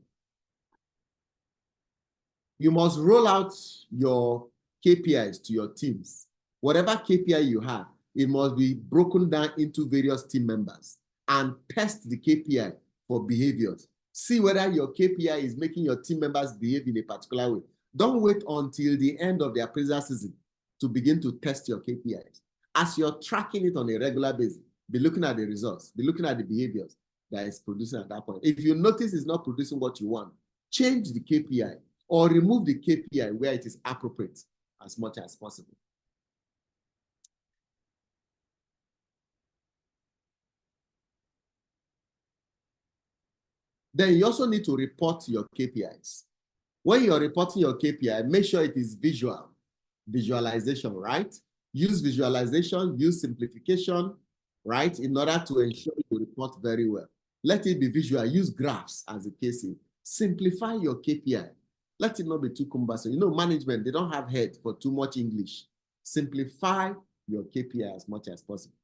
You must roll out your KPIs to your teams. Whatever KPI you have, it must be broken down into various team members and test the KPI for behaviors. See whether your KPI is making your team members behave in a particular way. Don't wait until the end of the appraisal season to begin to test your KPIs. As you're tracking it on a regular basis, be looking at the results, be looking at the behaviors that it's producing at that point. If you notice it's not producing what you want, change the KPI or remove the KPI where it is appropriate as much as possible. Then you also need to report your KPIs. When you're reporting your KPI, make sure it is visualization, right? Use visualization, use simplification, right? In order to ensure you report very well. Let it be visual, use graphs as the case is. Simplify your KPI. Let it not be too cumbersome. You know, management, they don't have head for too much English. Simplify your KPI as much as possible.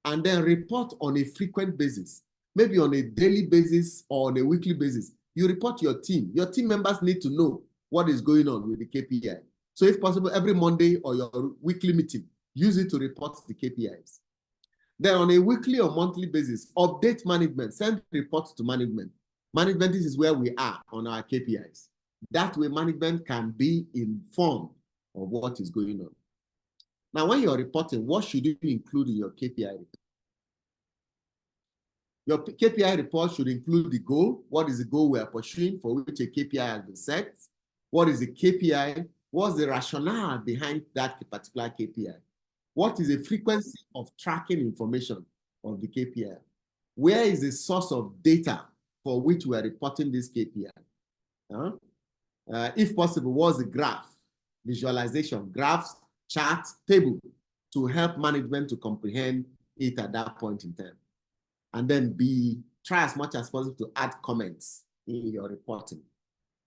And then report on a frequent basis. Maybe on a daily basis or on a weekly basis. You report to your team. Your team members need to know what is going on with the KPI. So if possible, every Monday or your weekly meeting, use it to report the KPIs. Then on a weekly or monthly basis, update management, send reports to management. Management, this is where we are on our KPIs. That way management can be informed of what is going on. Now, when you're reporting, what should you include in your KPI report? Your KPI report should include the goal. What is the goal we are pursuing for which a KPI has been set? What is the KPI? What's the rationale behind that particular KPI? What is the frequency of tracking information of the KPI? Where is the source of data for which we are reporting this KPI? If possible, what's the graph, visualization, graphs, chart, table to help management to comprehend it at that point in time? And then try as much as possible to add comments in your reporting.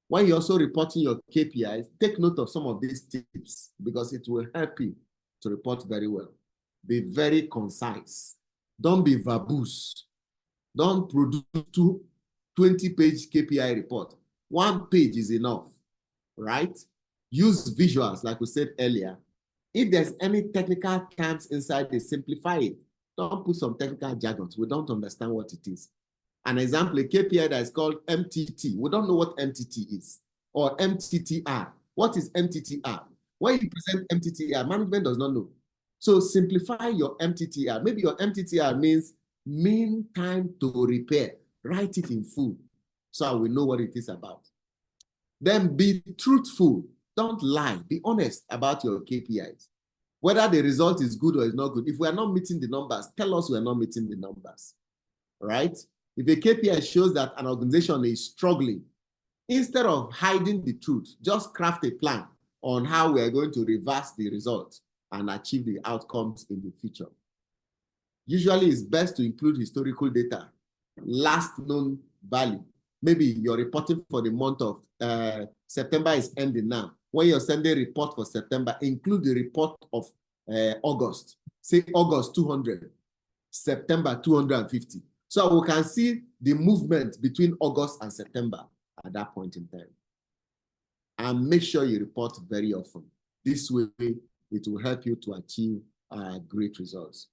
When you're also reporting your KPIs, take note of some of these tips because it will help you to report very well. Be very concise. Don't be verbose. Don't produce 20-page KPI report. 1 page is enough, right? Use visuals, like we said earlier. If there's any technical terms inside, they simplify it. Don't put some technical jargons. We don't understand what it is. An example, a KPI that is called MTT. We don't know what MTT is. Or MTTR. What is MTTR? When you present MTTR, management does not know. So simplify your MTTR. Maybe your MTTR means mean time to repair. Write it in full so we know what it is about. Then be truthful. Don't lie. Be honest about your KPIs. Whether the result is good or is not good. If we are not meeting the numbers, tell us we are not meeting the numbers. Right? If a KPI shows that an organization is struggling, instead of hiding the truth, just craft a plan on how we are going to reverse the results and achieve the outcomes in the future. Usually, it's best to include historical data, last known value. Maybe you're reporting for the month of September is ending now. When you're sending a report for September, include the report of August. Say August 200, September 250. So we can see the movement between August and September at that point in time. And make sure you report very often. This way, it will help you to achieve great results.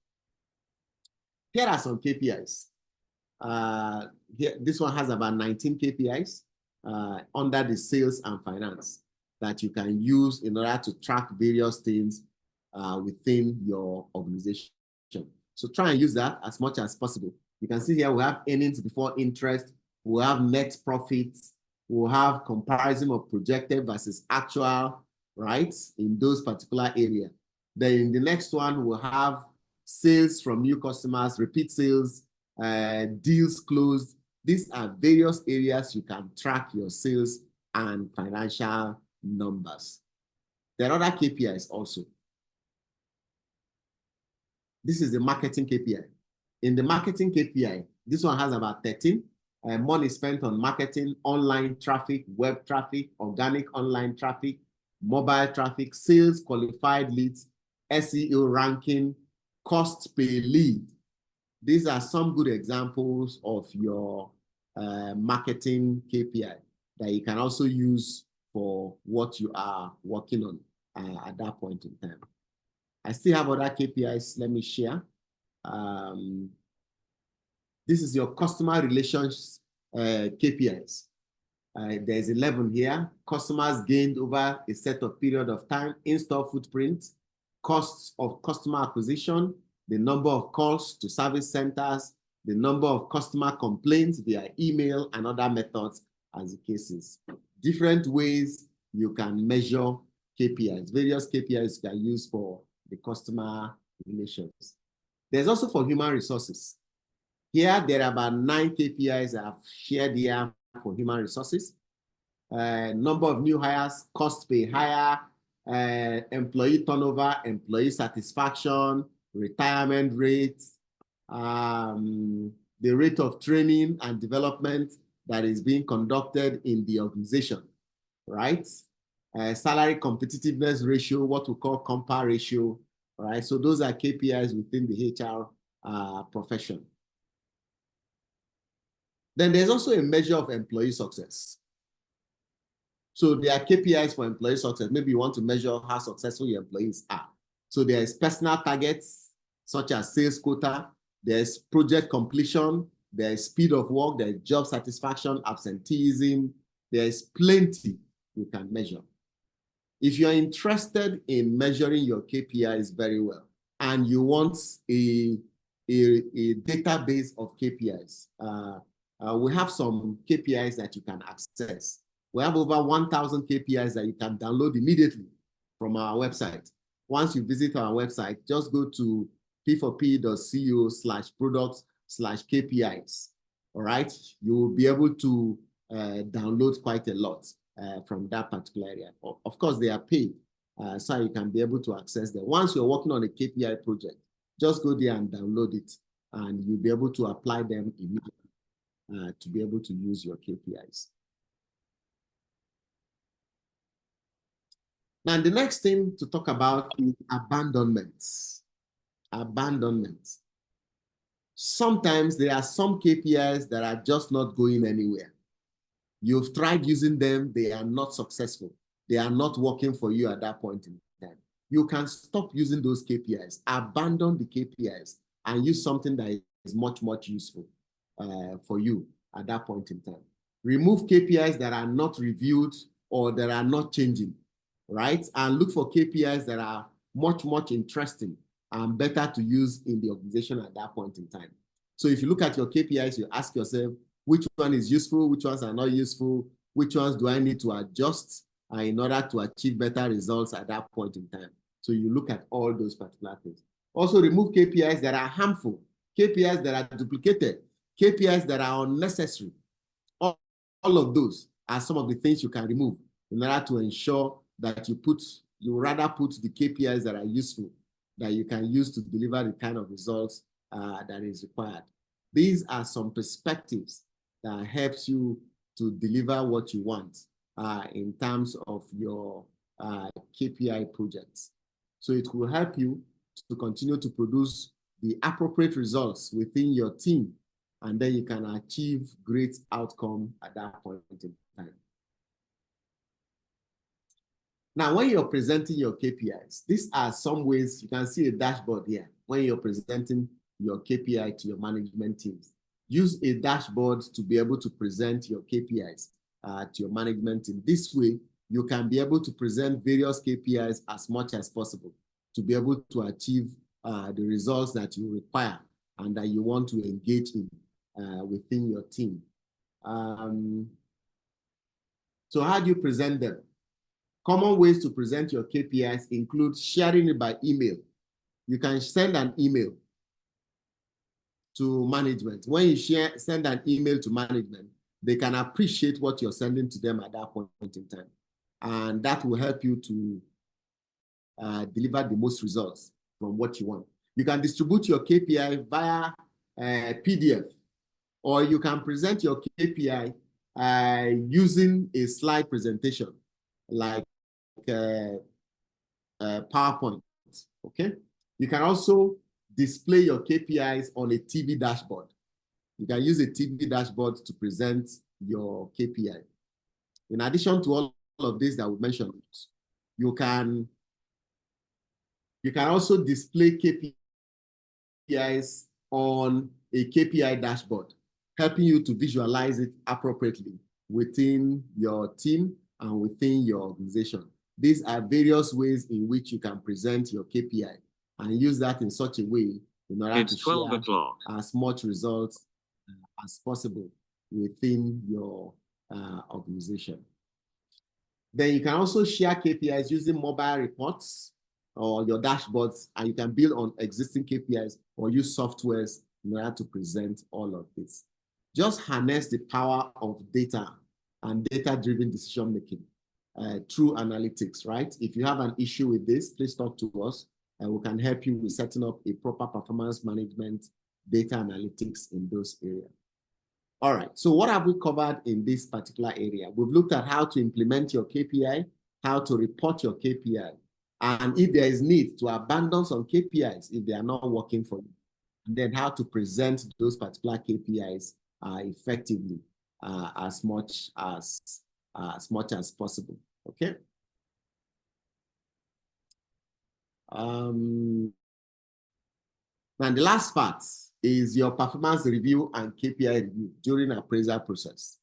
Here are some KPIs. This one has about 19 KPIs under the sales and finance that you can use in order to track various things within your organization. So try and use that as much as possible. You can see here we have earnings before interest, we have net profits, we have comparison of projected versus actual, right, in those particular areas. Then in the next one, we'll have sales from new customers, repeat sales, deals closed. These are various areas you can track your sales and financial numbers. There are other KPIs also. This is the marketing KPI. In the marketing KPI, this one has about 13. Money spent on marketing, online traffic, web traffic, organic online traffic, mobile traffic, sales, qualified leads, SEO ranking, cost per lead. These are some good examples of your marketing KPI that you can also use for what you are working on at that point in time. I still have other KPIs. Let me share. This is your customer relations KPIs. There's 11 here. Customers gained over a set of period of time, in-store footprint, costs of customer acquisition, the number of calls to service centers, the number of customer complaints via email and other methods as the cases. Different ways you can measure KPIs, various KPIs you can use for the customer relations. There's also for human resources. Here, there are about 9 KPIs I've shared here for human resources. Number of new hires, cost per hire, employee turnover, employee satisfaction, retirement rates, the rate of training and development that is being conducted in the organization, right? Salary competitiveness ratio, what we call compa ratio, right? So those are KPIs within the HR profession. Then there's also a measure of employee success. So there are KPIs for employee success. Maybe you want to measure how successful your employees are. So there's personal targets, such as sales quota, there's project completion, there's speed of work, there's job satisfaction, absenteeism, there's plenty you can measure. If you're interested in measuring your KPIs very well, and you want a database of KPIs, we have some KPIs that you can access. We have over 1,000 KPIs that you can download immediately from our website. once you visit our website, just go to p4p.co/products/KPIs. All right, you will be able to download quite a lot from that particular area. Of course, they are paid, so you can be able to access them. Once you're working on a KPI project, just go there and download it, and you'll be able to apply them immediately to be able to use your KPIs. Now, the next thing to talk about is abandonments. Abandonment. Sometimes there are some KPIs that are just not going anywhere. You've tried using them, they are not successful. They are not working for you at that point in time. You can stop using those KPIs, abandon the KPIs, and use something that is much, much useful for you at that point in time. Remove KPIs that are not reviewed or that are not changing, right? And look for KPIs that are much, much interesting and better to use in the organization at that point in time. So if you look at your KPIs, you ask yourself, which one is useful, which ones are not useful, which ones do I need to adjust in order to achieve better results at that point in time. So you look at all those particular things. Also remove KPIs that are harmful, KPIs that are duplicated, KPIs that are unnecessary. All of those are some of the things you can remove in order to ensure that you rather put the KPIs that are useful, that you can use to deliver the kind of results that is required. These are some perspectives that helps you to deliver what you want in terms of your KPI projects. So it will help you to continue to produce the appropriate results within your team, and then you can achieve great outcome at that point in time. Now, when you're presenting your KPIs, these are some ways you can see a dashboard here. When you're presenting your KPI to your management teams, use a dashboard to be able to present your KPIs to your management team. This way, you can be able to present various KPIs as much as possible to be able to achieve the results that you require and that you want to engage in within your team. So how do you present them? Common ways to present your KPIs include sharing it by email. You can send an email to management. When you send an email to management, they can appreciate what you're sending to them at that point in time. And that will help you to deliver the most results from what you want. You can distribute your KPI via PDF, or you can present your KPI using a slide presentation like PowerPoint, okay? You can also display your KPIs on a TV dashboard. You can use a TV dashboard to present your KPI. In addition to all of this that we mentioned, you can also display KPIs on a KPI dashboard, helping you to visualize it appropriately within your team and within your organization. These are various ways in which you can present your KPI and use that in such a way in order to share as much results as possible within your organization. Then you can also share KPIs using mobile reports or your dashboards, and you can build on existing KPIs or use softwares in order to present all of this. Just harness the power of data and data-driven decision-making through analytics, right? If you have an issue with this, please talk to us, and we can help you with setting up a proper performance management data analytics in those areas. All right, so what have we covered in this particular area? We've looked at how to implement your KPI, how to report your KPI, and if there is need to abandon some KPIs if they are not working for you, and then how to present those particular KPIs effectively as much as possible, okay? And the last part is your performance review and KPI review during appraisal process.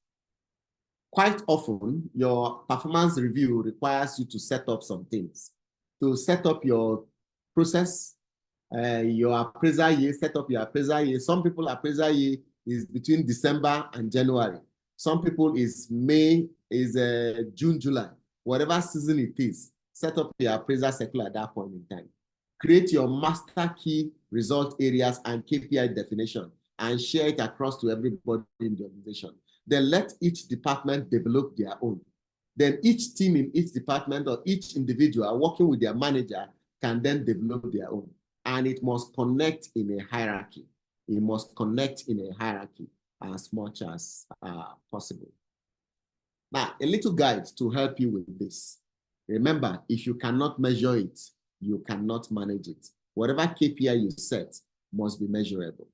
Quite often, your performance review requires you to set up some things. To set up your process, your appraisal year, set up your appraisal year. Some people appraisal year is between December and January. Some people is May, is June, July, whatever season it is. set up your appraisal circle at that point in time. Create your master key result areas and KPI definition and share it across to everybody in the organization. Then let each department develop their own. Then each team in each department or each individual working with their manager can then develop their own. And it must connect in a hierarchy. It must connect in a hierarchy as much as possible. Now, a little guide to help you with this. Remember, if you cannot measure it, you cannot manage it. Whatever KPI you set must be measurable.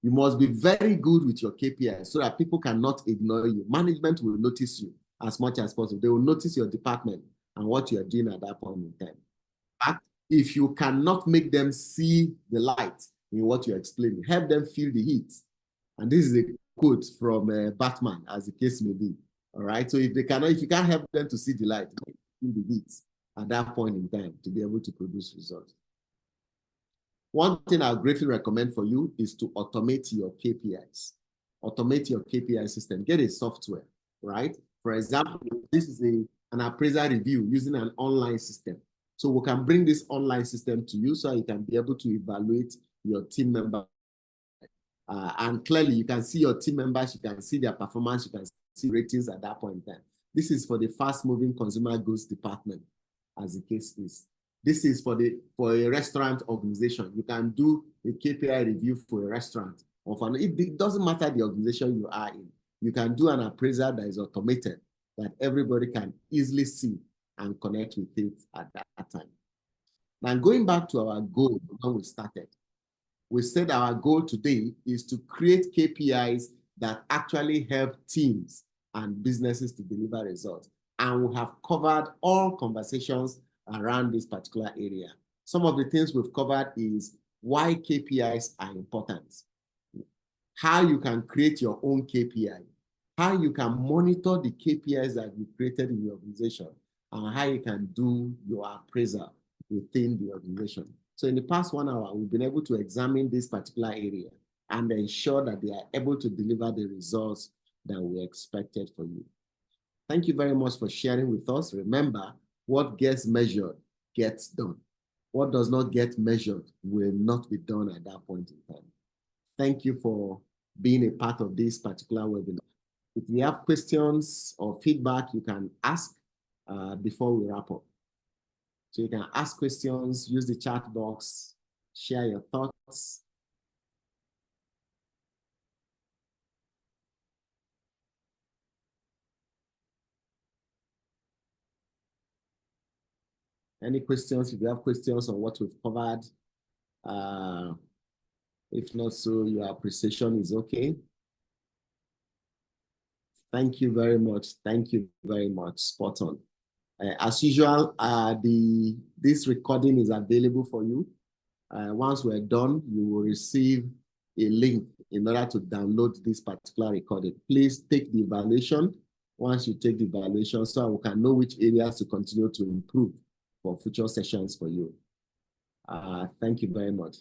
You must be very good with your KPI so that people cannot ignore you. Management will notice you as much as possible. They will notice your department and what you are doing at that point in time. But if you cannot make them see the light in what you're explaining, help them feel the heat. And this is a quote from Batman, as the case may be. All right. So if you can't help them to see the light, feel the heat at that point in time to be able to produce results. One thing I greatly recommend for you is to automate your KPIs. Automate your KPI system. Get a software, right? For example, this is an appraisal review using an online system. So we can bring this online system to you so you can be able to evaluate your team member. And clearly, you can see your team members, you can see their performance, you can see ratings at that point in time. This is for the fast-moving consumer goods department, as the case is. This is for a restaurant organization. You can do a KPI review for a restaurant. It doesn't matter the organization you are in. You can do an appraisal that is automated, that everybody can easily see and connect with it at that time. Now, going back to our goal when we started, we said our goal today is to create KPIs that actually help teams and businesses to deliver results. And we have covered all conversations around this particular area. Some of the things we've covered is why KPIs are important, how you can create your own KPI, how you can monitor the KPIs that you created in your organization, and how you can do your appraisal within the organization. So in the past 1 hour, we've been able to examine this particular area and ensure that they are able to deliver the results that we expected for you. Thank you very much for sharing with us. Remember, what gets measured gets done. What does not get measured will not be done at that point in time. Thank you for being a part of this particular webinar. If you have questions or feedback, you can ask before we wrap up. So you can ask questions, use the chat box, share your thoughts. Any questions? If you have questions on what we've covered, if not so, your appreciation is okay. Thank you very much. Thank you very much. Spot on. As usual, this recording is available for you. Once we're done, you will receive a link in order to download this particular recording. Please take the evaluation. Once you take the evaluation, so we can know which areas to continue to improve for future sessions for you. Thank you very much.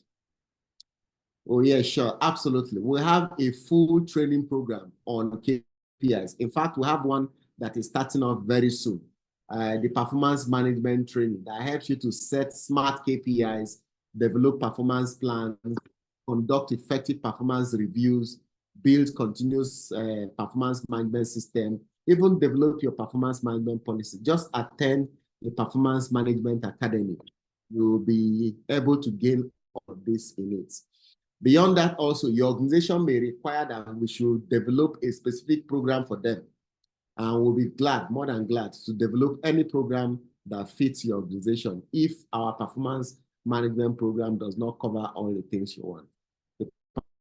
Oh yeah, sure, absolutely. We have a full training program on KPIs. In fact, we have one that is starting off very soon. The performance management training that helps you to set smart KPIs, develop performance plans, conduct effective performance reviews, build continuous performance management system, even develop your performance management policy. Just attend the Performance Management Academy. You will be able to gain all of this in it. Beyond that, also, your organization may require that we should develop a specific program for them. And we'll be glad, more than glad, to develop any program that fits your organization if our performance management program does not cover all the things you want. The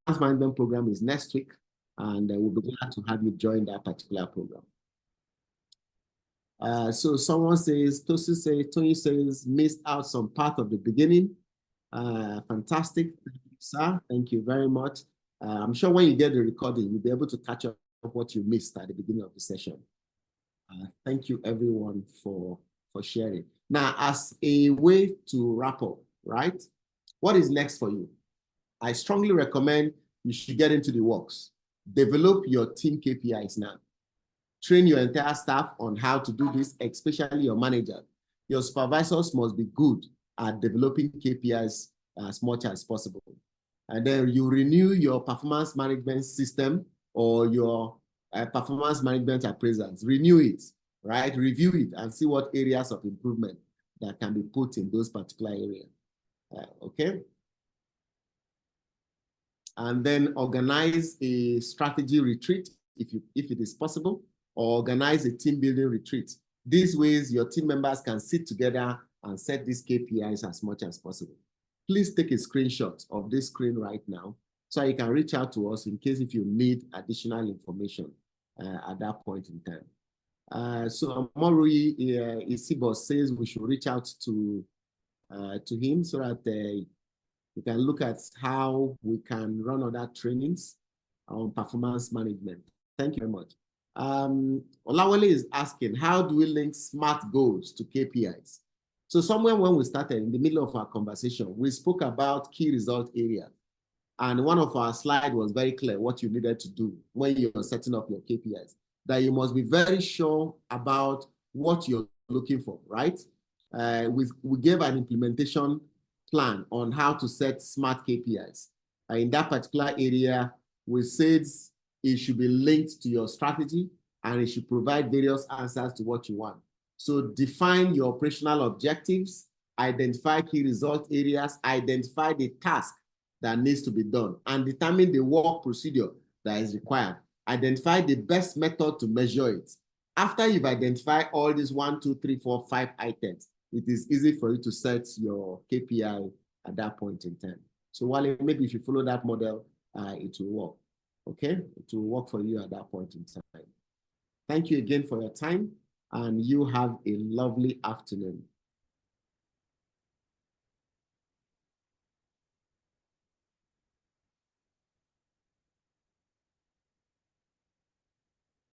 performance management program is next week, and we'll be glad to have you join that particular program. So someone says, Tony says, missed out some part of the beginning. Fantastic, sir. Thank you very much. I'm sure when you get the recording, you'll be able to catch up what you missed at the beginning of the session. Thank you everyone for sharing. Now, as a way to wrap up, right? What is next for you? I strongly recommend you should get into the works. Develop your team KPIs now. Train your entire staff on how to do this, especially your manager. your supervisors must be good at developing KPIs as much as possible. And then you renew your performance management system or your performance management appraisals. Renew it, right? Review it and see what areas of improvement that can be put in those particular areas. Okay. And then organize a strategy retreat if it is possible, or organize a team building retreat. These ways your team members can sit together and set these KPIs as much as possible. Please take a screenshot of this screen right now so you can reach out to us in case if you need additional information at that point in time. So Amorui Isibo says we should reach out to him so that we can look at how we can run other trainings on performance management. Thank you very much. Olawale is asking, how do we link SMART goals to KPIs? So somewhere when we started, in the middle of our conversation, we spoke about key result areas. And one of our slides was very clear what you needed to do when you're setting up your KPIs, that you must be very sure about what you're looking for, right? We gave an implementation plan on how to set SMART KPIs. In that particular area, we said it should be linked to your strategy and it should provide various answers to what you want. So define your operational objectives, identify key result areas, identify the task that needs to be done, and determine the work procedure that is required. Identify the best method to measure it. After you've identified all these 1, 2, 3, 4, 5 items, it is easy for you to set your KPI at that point in time. So while maybe if you follow that model, it will work. Okay, it will work for you at that point in time. Thank you again for your time, and you have a lovely afternoon.